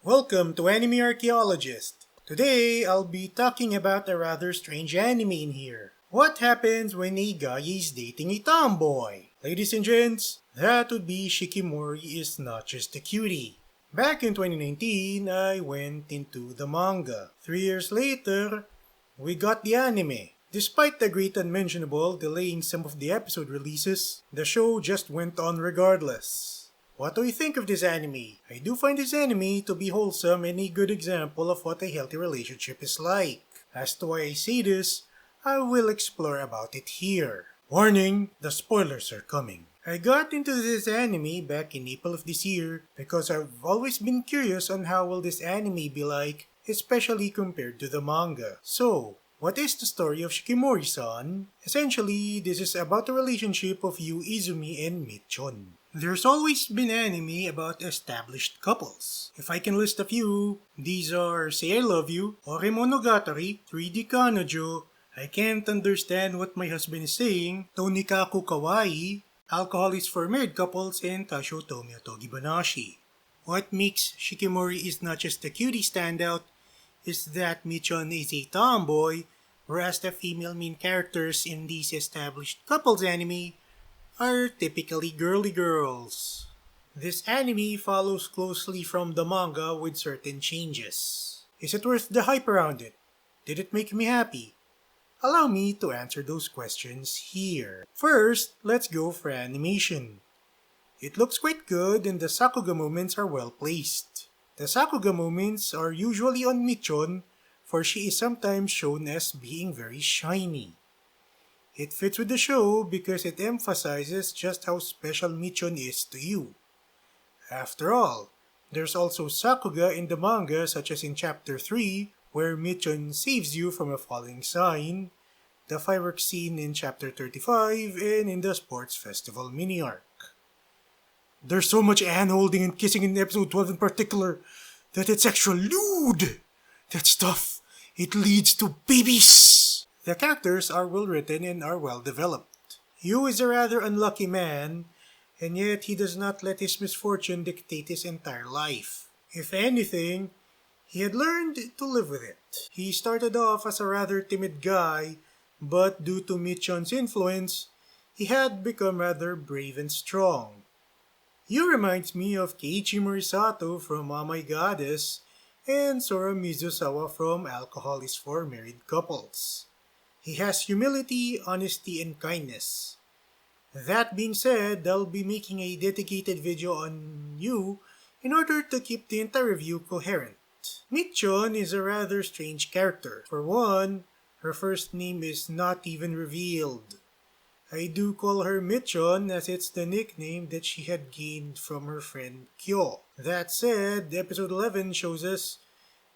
Welcome to Anime Archaeologist. Today, I'll be talking about a rather strange anime in here. What happens when a guy is dating a tomboy? Ladies and gents, that would be Shikimori is not just a cutie. Back in 2019, I went into the manga. 3 years later, we got the anime. Despite the great unmentionable delaying some of the episode releases, the show just went on regardless. What do you think of this anime? I do find this anime to be wholesome and a good example of what a healthy relationship is like. As to why I say this, I will explore about it here. Warning, the spoilers are coming. I got into this anime back in April of this year because I've always been curious on how will this anime be like, especially compared to the manga. So, what is the story of Shikimori-san? Essentially, this is about the relationship of Yu Izumi and Michon. There's always been anime about established couples. If I can list a few, these are Say I Love You, Ore Monogatari, 3D Kanojo, I Can't Understand What My Husband Is Saying, Tonikaku Kawaii, Alcoholics for Married Couples, and Tasho Tomiya Togibanashi. What makes Shikimori is not just a cutie standout is that Michon is a tomboy, whereas the female main characters in these established couples anime are typically girly girls. This anime follows closely from the manga with certain changes. Is it worth the hype around it? Did it make me happy? Allow me to answer those questions here. First, let's go for animation. It looks quite good and the Sakuga moments are well placed. The Sakuga moments are usually on Michon, for she is sometimes shown as being very shiny. It fits with the show because it emphasizes just how special Michon is to you. After all, there's also Sakuga in the manga such as in chapter 3 where Michon saves you from a falling sign, the fireworks scene in chapter 35, and in the sports festival mini-arc. There's so much hand-holding and kissing in episode 12 in particular that it's extra lewd! That stuff, it leads to babies! The characters are well written and are well developed. Yu is a rather unlucky man, and yet he does not let his misfortune dictate his entire life. If anything, he had learned to live with it. He started off as a rather timid guy, but due to Michon's influence, he had become rather brave and strong. Yu reminds me of Keiichi Morisato from Oh My Goddess and Sora Mizusawa from Alcoholics for Married Couples. He has humility, honesty, and kindness. That being said, I'll be making a dedicated video on Yu in order to keep the entire review coherent. Michon is a rather strange character. For one, her first name is not even revealed. I do call her Michon as it's the nickname that she had gained from her friend Kyo. That said, episode 11 shows us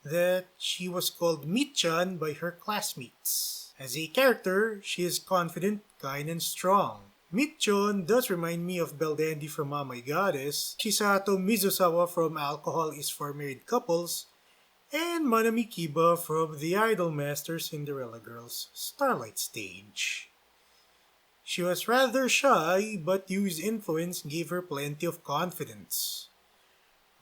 that she was called Michan by her classmates. As a character, she is confident, kind, and strong. Michon does remind me of Beldandy from Oh My Goddess, Chisato Mizusawa from Alcohol is for Married Couples, and Manami Kiba from The Idolmaster Cinderella Girls Starlight Stage. She was rather shy, but Yu's influence gave her plenty of confidence.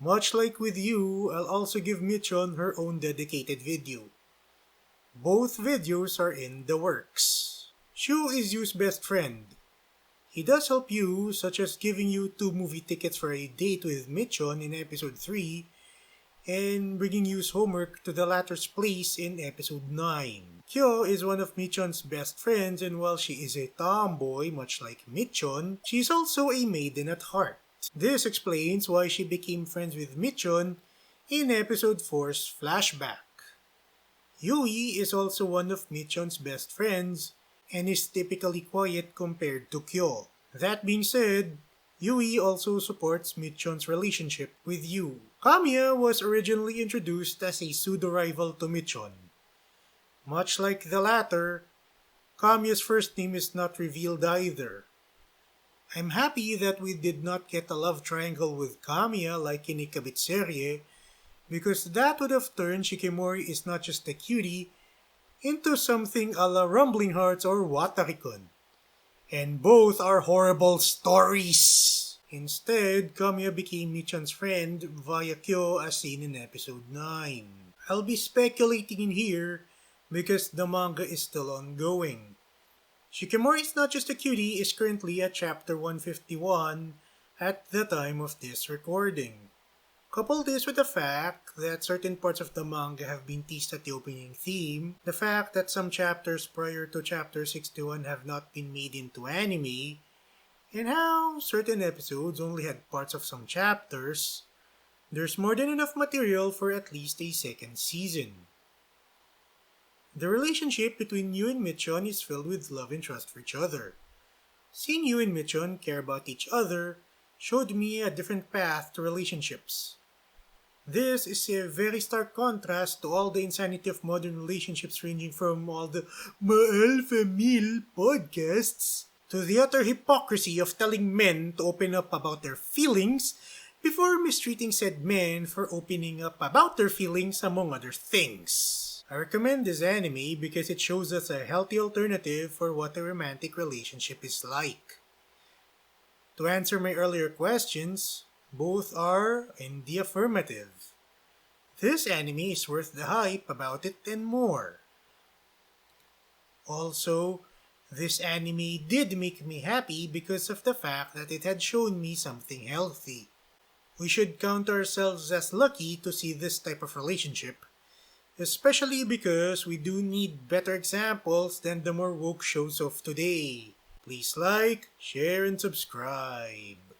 Much like with Yu, I'll also give Michon her own dedicated video. Both videos are in the works. Shu is Yu's best friend. He does help Yu, such as giving you 2 movie tickets for a date with Michon in episode 3, and bringing Yu's homework to the latter's place in episode 9. Kyo is one of Michon's best friends, and while she is a tomboy much like Michon, she is also a maiden at heart. This explains why she became friends with Michon in episode 4's flashback. Yui is also one of Michon's best friends and is typically quiet compared to Kyo. That being said, Yui also supports Michon's relationship with Yu. Kamiya was originally introduced as a pseudo-rival to Michon. Much like the latter, Kamiya's first name is not revealed either. I'm happy that we did not get a love triangle with Kamiya like in Ikabitserie, because that would have turned Shikimori is not just a cutie into something a la Rumbling Hearts or Watarikon. And both are horrible stories. Instead, Kamiya became Michan's friend via Kyo as seen in episode 9. I'll be speculating in here because the manga is still ongoing. Shikimori is not just a cutie is currently at chapter 151 at the time of this recording. Couple this with the fact that certain parts of the manga have been teased at the opening theme, the fact that some chapters prior to chapter 61 have not been made into anime, and how certain episodes only had parts of some chapters, there's more than enough material for at least a second season. The relationship between Yu and Michon is filled with love and trust for each other. Seeing Yu and Michon care about each other showed me a different path to relationships. This is a very stark contrast to all the insanity of modern relationships ranging from all the alpha male podcasts to the utter hypocrisy of telling men to open up about their feelings before mistreating said men for opening up about their feelings among other things. I recommend this anime because it shows us a healthy alternative for what a romantic relationship is like. To answer my earlier questions, both are in the affirmative. This anime is worth the hype about it and more. Also, this anime did make me happy because of the fact that it had shown me something healthy. We should count ourselves as lucky to see this type of relationship, especially because we do need better examples than the more woke shows of today. Please like, share, and subscribe.